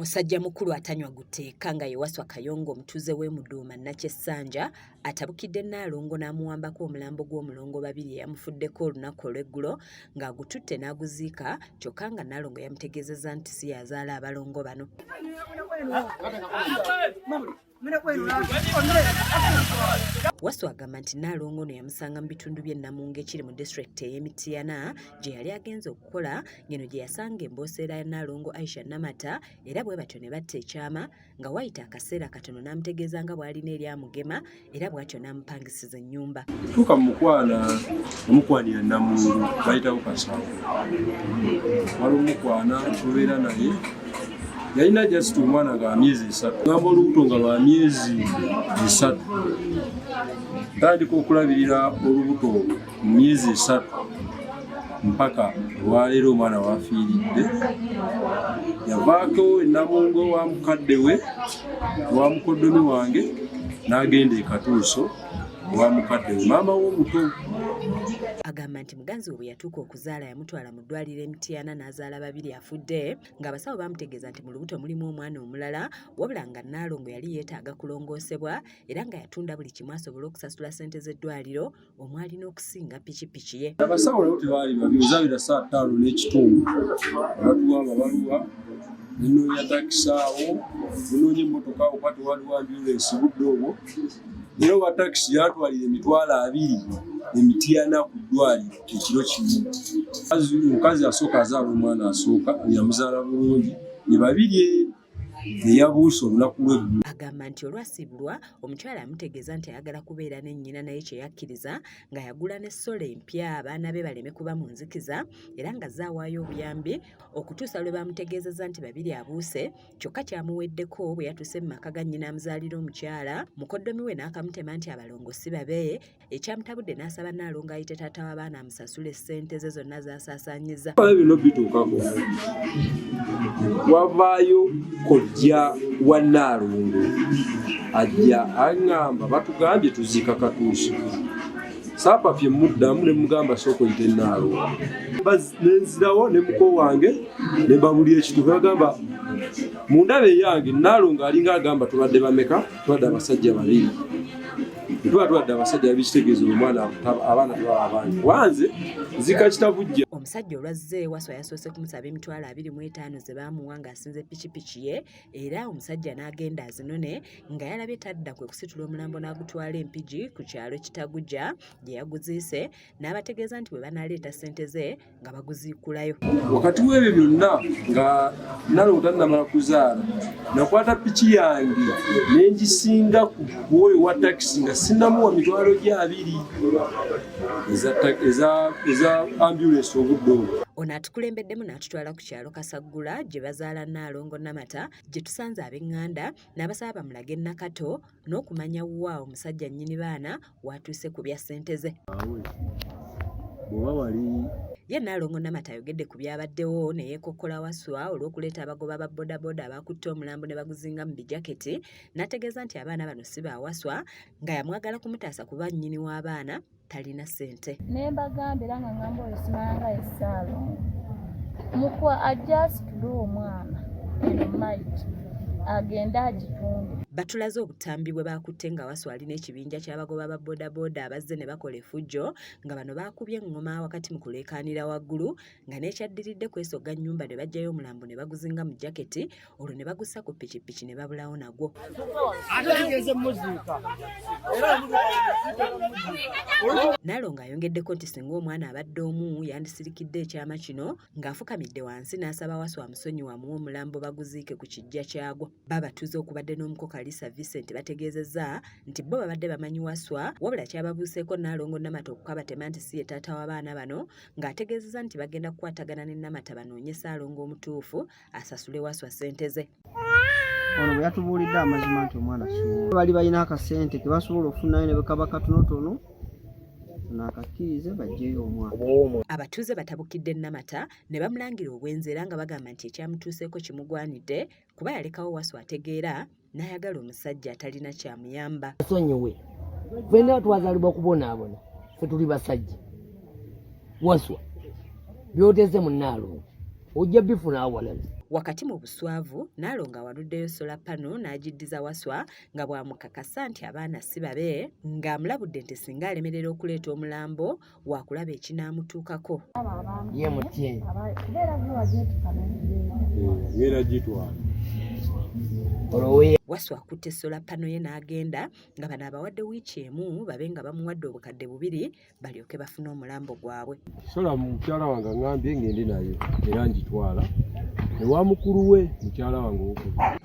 Musajja mukulu atanywa guteeka nga ye Waswa Kayongo omutuuze w'e Muduuma Nakyesanja atabukidde Nnaalongo n'amuwambako omulambo gw'omulongo babiri eyamufuddeko olunaku olw'eggulo ng'agututte n'aguziika kyokka nga Nnaalongo yamutegeezezza nti si yazaala abalongo bano. Waswa agamba nti Nnaalongo ono yamusanga mu bitundu by'e Namungo ekiri mu disitulikiti ey'e Mukyala gye yali agenze okukola ng'eno gye yasanga embooseera ya Nnaalongo Aisha Namata era bwe batyo ne batta ekyama nga wayita akaseera katono n'amutegeeza nga bw'alina eri amugema era bw'atyo n'amupangisiza ennyumba. Tuuka mu omukwanira Namungo bayitawo Kasawo. Wali omukwana tubeera naye yalina just omwana nga myezi 3 ngamba olubuto nga lwa myezi 3 ntandika okulabirira olubuto mu myezi 3 mpaka olwaleero omwana wafiiridde. Yavaako e Namungo wa mukadde we wa mukoddomi wange n'agenda e Katuuso wa mukadde we maama w'omuto. Agamba nti muganzi we bwe yatuuka okuzaala yamutwala mu ddwaliro e Mutyana n'azaala babiri afudde ng'abasawo bamutegeeza nti mu lubuto mulimu omwana omulala wabula nga Nnaalongo yali yeetaaga kulongoosebwa era nga yatunda buli kimu asobole okusasula ssente z'eddwaliro omwali n'okusinga pikipiki ye. Abasawo nabo tebaali babi ozaabira 5:30 batuwa amabaluwa nenoonya takisaawo nenoonya emmotoka oba tewaliwo ambulensi budde obwo era owa takisi yatwalira $20 Emityana ku ddwaliro ekiro kimu. Omukazi asooka azaala omwana asooka yamuzaala bulungi ne babiri eyabuusa olunaku lw'eggulu. Agamba nti olwasibulwa omukyala amutegeeza nti ayagala kubeera ne nnyina naye kye yakkiriza nga yagula n'essolo empya abaana be baleme kuba mu nzikiza era nga zaawaayo obuyambi okutuusa lwe bamutegeezezza nti babiri abuuse kyokka kyamuweddeko bwe yatuuse mu maka ga nnyina amuzaalira omukyala mukoddomi we n'akamutema nti abalongo si babe ekyamutabudde n'asaba Nnaalongo ayite taata w'abaana amusasule essente ze zonna z'asaasaanyizza. Bino bituukako wavaayo kojja wa Nnaalongo ajja aŋŋamba batugambye tuziika Katuuso saapapye muddamu ne mugamba sooka oyite Nnaalongo nenzirawo ne muko wange ne babulya ekituufu bagamba mu ndaba eyange Nnaalongo alinga agamba tubadde bameka tubadde abasajja babiri tubadde abasajja babiri kitegeeza omwana abaana tebaba abangi wanze nzika kitabujja. Omusajja olwazze Waswa yasoose kumusaba $25,000 ze baamuwa ng'asinze pikipiki ye era omusajja n'agenda azinone nga yalabye tadda kwe kusitula omulambo n'agutwala Empigi ku kyalo Kitaguja gye yaguziise n'abategeeza nti bwe banaaleeta ssente ze nga baguziikulayo. Wakati w'ebyo byonna nga Nnaalongo tannamala kuzaala nakwata piki yange n'engisinga ku oyo wa takisi nga sinnamuwa $20 eza ambulensi obudde obwo. Ono atukulembeddemu n'atutwala ku kyalo Kasagula gye bazaala Nnaalongo Namata gye tusanze ab'eŋŋanda n'abasaba bamulage Nakato n'okumanya wa omusajja nnyini baana watuuse ku bya ssente ze. Ye Nnaalongo Namata ayogedde ku byabaddewo ne yeekokkola Waswa olw'okuleeta abagoba ba bodaboda abakutte omulambo ne baguzinga mu bijaketi n'ategeeza nti abaana bano si ba Waswa nga yamwagala kumutaasa kuba nnyini w'abaana talina ssente. Ne mbagamba era nga ngamba oyo simalanga essaalo mukwa ajja asitule omwana emaiti agenda agitunde. Batulaze obutambi bwe baakutte nga Waswa alina ekibinja ky'abagoba ba bodaboda abazze ne bakola effujjo nga bano baakubye eŋŋoma wakati mu kuleekaanira waggulu nga n'ekyaddiridde kwesogga nnyumba ne baggyayo omulambo ne baguzinga mu jaketi olwo ne bagussa ku pikipiki ne babulawo nagwo. Nnaalongo ayongeddeko nti singa omwana abadde omu yandisirikidde ekyama kino ng'afukamidde wansi n'asaba Waswa amusonyiwa amuwe omulambo baguziike ku kijja kyagwo. Babatuuze okubadde n'omukoka Alisa Vincent bategeezezza nti bo babadde bamanyi Waswa wabula kyababuuseeko Nnaalongo Namata okukabatema nti si ye taata w'abaana bano ng'ategeezezza nti bagenda kukwatagana ne Namata banoonye Ssaalongo omutuufu asasule Waswa ssente ze. Ono bwe yatubuulidde amazima nti omwana suula bali balina akasente ke basobola okufunayo ne bekaba katonotono n'akakkirize baggyeyo omwana. Abatuuze batabukidde Namata ne bamulangira obwenzi era nga bagamba nti ekyamutuuseeko kimugwanidde kuba yalekawo Waswa ategeera n'ayagala omusajja atalina kyamuyamba. Sonyiwe ffenna twazaalibwa kubonaabona ffe tuli basajja Waswa by'oteze mu Nnaalongo ojja bifuna awalala. Wakati mu buswavu Naalo nga waluddeyo sola pano n'agiddiza Waswa nga bw'amukakasa nti abaana si babe, ng'amulabudde nti singa alemerera okuleeta omulambo waakulaba ekinaamutuukako. Ye mutye. Ngera gitwala. Waswa akutte sola pano ye n'agenda nga bano abawadde wiiki emu babe nga bamuwadde obukadde 2 balyoke bafune omulambo gwabwe. Sola mukyala wange ngambye ngende nayo era ngitwala. Ewa mukulu we mukyala wange okulu.